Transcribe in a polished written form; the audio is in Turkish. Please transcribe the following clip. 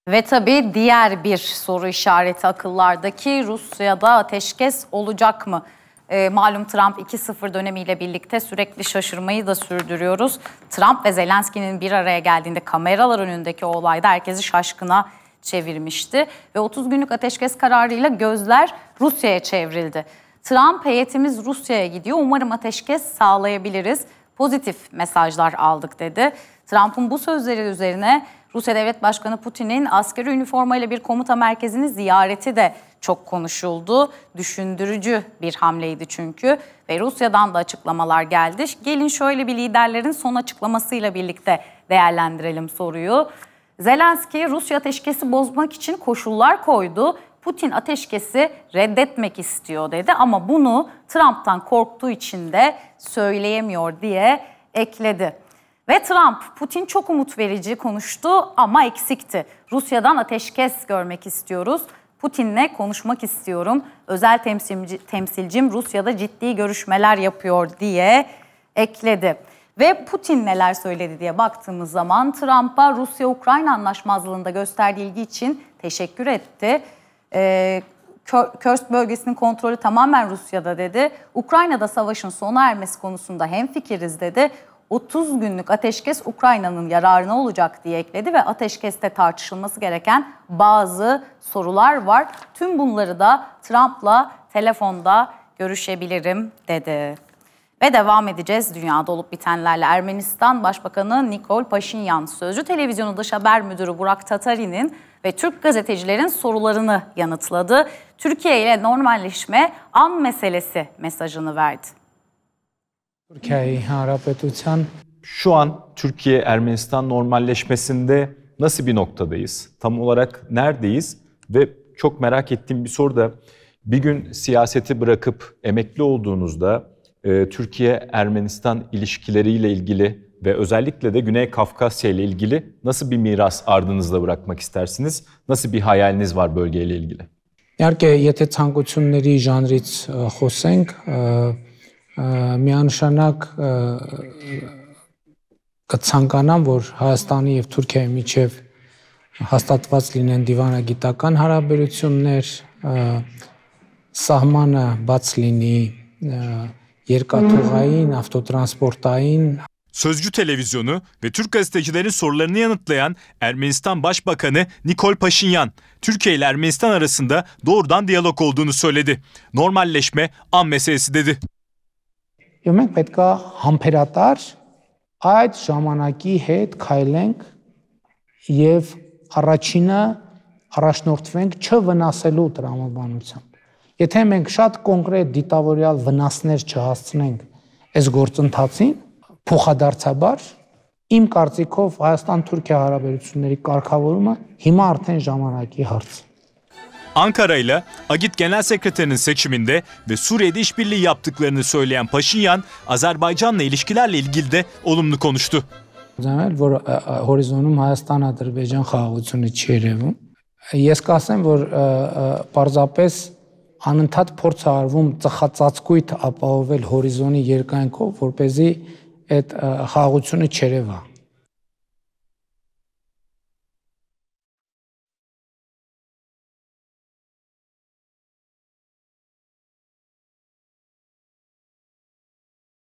Ve tabii diğer bir soru işareti akıllardaki Rusya'da ateşkes olacak mı? Malum Trump 2-0 dönemiyle birlikte sürekli şaşırmayı da sürdürüyoruz. Trump ve Zelenski'nin bir araya geldiğinde kameralar önündeki o olayda herkesi şaşkına çevirmişti. Ve 30 günlük ateşkes kararıyla gözler Rusya'ya çevrildi. Trump heyetimiz Rusya'ya gidiyor. Umarım ateşkes sağlayabiliriz. Pozitif mesajlar aldık dedi. Trump'ın bu sözleri üzerine Rusya Devlet Başkanı Putin'in askeri üniformayla bir komuta merkezini ziyareti de çok konuşuldu. Düşündürücü bir hamleydi çünkü ve Rusya'dan da açıklamalar geldi. Gelin şöyle bir liderlerin son açıklamasıyla birlikte değerlendirelim soruyu. Zelenski Rusya ateşkesi bozmak için koşullar koydu. Putin ateşkesi reddetmek istiyor dedi ama bunu Trump'tan korktuğu için de söyleyemiyor diye ekledi. Ve Trump, Putin çok umut verici konuştu ama eksikti. Rusya'dan ateşkes görmek istiyoruz. Putin'le konuşmak istiyorum. Özel temsilcim Rusya'da ciddi görüşmeler yapıyor diye ekledi. Ve Putin neler söyledi diye baktığımız zaman Trump'a Rusya-Ukrayna anlaşmazlığında gösterdiği ilgi için teşekkür etti. Kursk bölgesinin kontrolü tamamen Rusya'da dedi. Ukrayna'da savaşın sona ermesi konusunda hemfikiriz dedi. 30 günlük ateşkes Ukrayna'nın yararına olacak diye ekledi ve ateşkeste tartışılması gereken bazı sorular var. Tüm bunları da Trump'la telefonda görüşebilirim dedi. Ve devam edeceğiz dünyada olup bitenlerle. Ermenistan Başbakanı Nikol Paşinyan, Sözcü Televizyonu Dış Haber Müdürü Burak Tatari'nin ve Türk gazetecilerin sorularını yanıtladı. Türkiye ile normalleşme an meselesi mesajını verdi. Şu an Türkiye-Ermenistan normalleşmesinde nasıl bir noktadayız? Tam olarak neredeyiz? Ve çok merak ettiğim bir soru da bir gün siyaseti bırakıp emekli olduğunuzda Türkiye-Ermenistan ilişkileriyle ilgili ve özellikle de Güney Kafkasya ile ilgili nasıl bir miras ardınızda bırakmak istersiniz? Nasıl bir hayaliniz var bölgeyle ilgili? Իհարկե, եթե ցանկությունների ժանրից խոսենք, միանշանակ կցանկանամ, որ Հայաստանի եւ Թուրքիայի միջև հաստատված լինեն դիվանագիտական հարաբերություններ, սահմանը բաց լինի երկաթուղային, ավտոտրանսպորտային. Sözcü Televizyonu ve Türk gazetecilerin sorularını yanıtlayan Ermenistan Başbakanı Nikol Paşinyan, Türkiye ile Ermenistan arasında doğrudan diyalog olduğunu söyledi. Normalleşme an meselesi dedi. Եվ մենք պետք է համբերատար այդ ժամանակի հետ քայլենք եւ առաջինը առաջնորդվենք չվնասելու տրամաբանությամբ։ Եթե մենք շատ կոնկրետ դիտավորյալ վնասներ չհասցնենք այս գործընթացին, փոխադարձաբար իմ կարծիքով Հայաստան-Թուրքիա հարաբերությունների կարգավորումը հիմա արդեն ժամանակի հարց է։ Ankara ile AGİT Genel Sekreterinin seçiminde ve Suriye'de işbirliği yaptıklarını söyleyen Paşinyan, Azerbaycan'la ilişkilerle ilgili de olumlu konuştu. Որ հորիզոնում Հայաստան-Ադրբեջան խաղաղությունը չի երևում։ Ես կասեմ, որ պարզապես անընդհատ փորձ է արվում ծխածածկույթ ապահովել հորիզոնի երկայնքով, որպեսզի այդ խաղաղությունը չերևա։